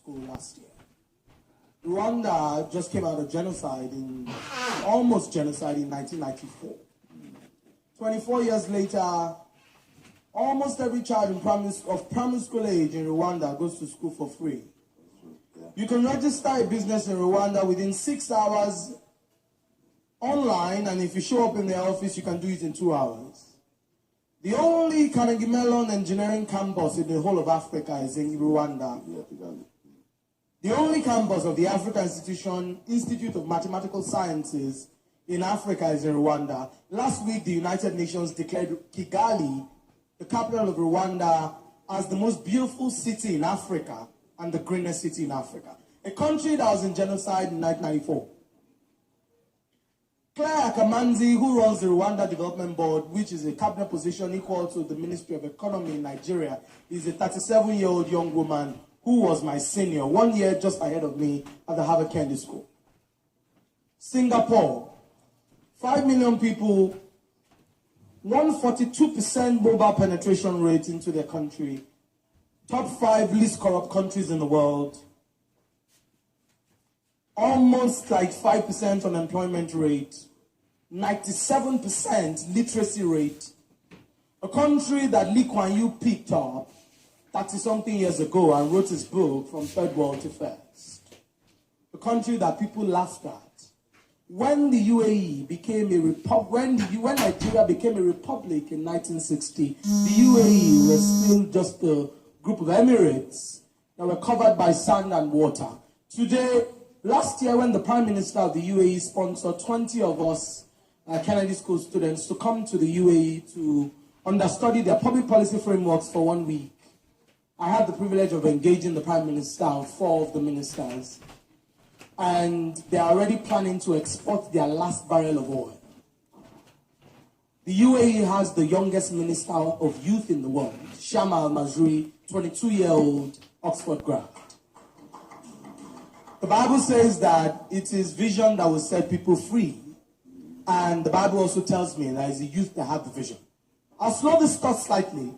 school last year. Rwanda just came out of almost genocide in 1994. 24 years later, almost every child of primary school age in Rwanda goes to school for free. You can register a business in Rwanda within 6 hours online, and if you show up in the office, you can do it in 2 hours. The only Carnegie Mellon engineering campus in the whole of Africa is in Rwanda. The only campus of the African Institute of Mathematical Sciences in Africa is in Rwanda. Last week, the United Nations declared Kigali, the capital of Rwanda, as the most beautiful city in Africa and the greenest city in Africa. A country that was in genocide in 1994. Claire Akamanzi, who runs the Rwanda Development Board, which is a cabinet position equal to the Ministry of Economy in Nigeria, is a 37-year-old young woman who was my senior, 1 year just ahead of me at the Harvard Kennedy School. Singapore, 5 million people, 142% mobile penetration rate into their country, top 5 least corrupt countries in the world, almost like 5% unemployment rate, 97% literacy rate, a country that Lee Kuan Yew picked up 30-something years ago and wrote his book From Third World to First, a country that people laughed at. When the UAE became a republic, when Nigeria became a republic in 1960, the UAE was still just a group of emirates that were covered by sand and water. Today, last year when the Prime Minister of the UAE sponsored 20 of us Kennedy School students to come to the UAE to understudy their public policy frameworks for 1 week, I had the privilege of engaging the Prime Minister and 4 of the ministers. And they are already planning to export their last barrel of oil. The UAE has the youngest minister of youth in the world, Shama Al-Mazrui, 22-year-old Oxford grad. The Bible says that it is vision that will set people free. And the Bible also tells me that it's the youth that have the vision. I'll slow this thought slightly.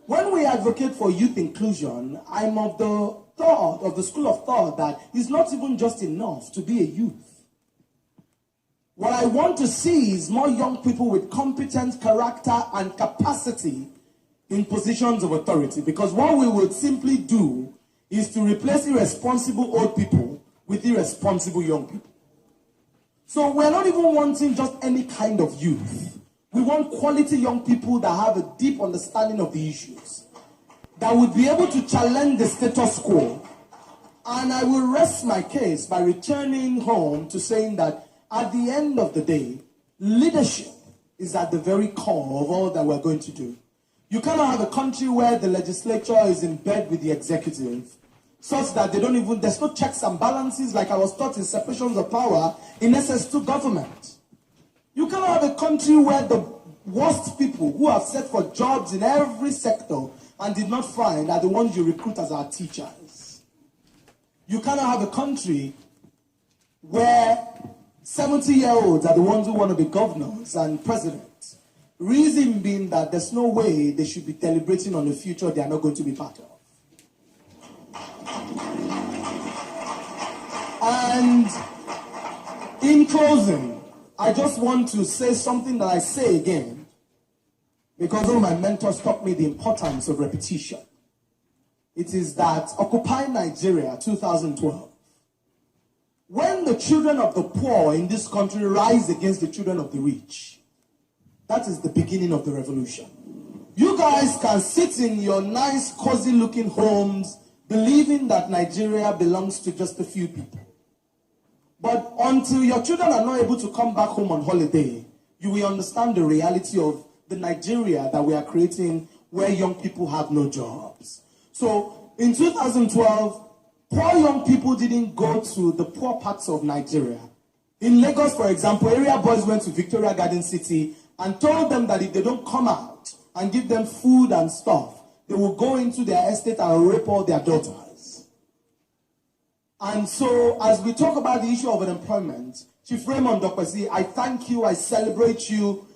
When we advocate for youth inclusion, I'm of the school of thought that it's not even just enough to be a youth. What I want to see is more young people with competent character and capacity in positions of authority. Because what we would simply do is to replace irresponsible old people with irresponsible young people. So we're not even wanting just any kind of youth. We want quality young people that have a deep understanding of the issues, that would be able to challenge the status quo. And I will rest my case by returning home to saying that at the end of the day, leadership is at the very core of all that we're going to do. You cannot have a country where the legislature is in bed with the executive, such that there's no checks and balances like I was taught in separations of power in SS2 government. You cannot have a country where the worst people who have set for jobs in every sector and did not find are the ones you recruit as our teachers. You cannot have a country where 70-year-olds are the ones who want to be governors and presidents. Reason being that there's no way they should be deliberating on the future they are not going to be part of. And in closing, I just want to say something that I say again, because all my mentors taught me the importance of repetition. It is that Occupy Nigeria 2012, when the children of the poor in this country rise against the children of the rich, that is the beginning of the revolution. You guys can sit in your nice, cozy-looking homes, believing that Nigeria belongs to just a few people. But until your children are not able to come back home on holiday, you will understand the reality of the Nigeria that we are creating, where young people have no jobs. So in 2012, poor young people didn't go to the poor parts of Nigeria. In Lagos, for example, area boys went to Victoria Garden City and told them that if they don't come out and give them food and stuff, they will go into their estate and rape all their daughters. And so, as we talk about the issue of unemployment, Chief Raymond Dokwesi, I thank you, I celebrate you.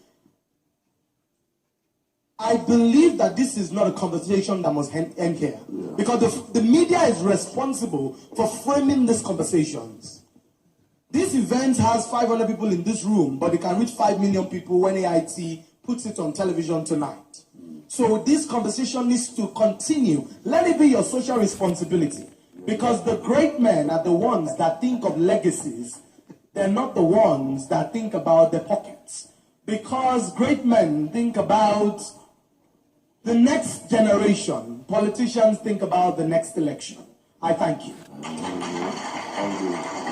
I believe that this is not a conversation that must end here. Yeah. Because the media is responsible for framing these conversations. This event has 500 people in this room, but it can reach 5 million people when AIT puts it on television tonight. So this conversation needs to continue. Let it be your social responsibility. Because the great men are the ones that think of legacies. They're not the ones that think about their pockets. Because great men think about the next generation. Politicians think about the next election. I thank you. Thank you.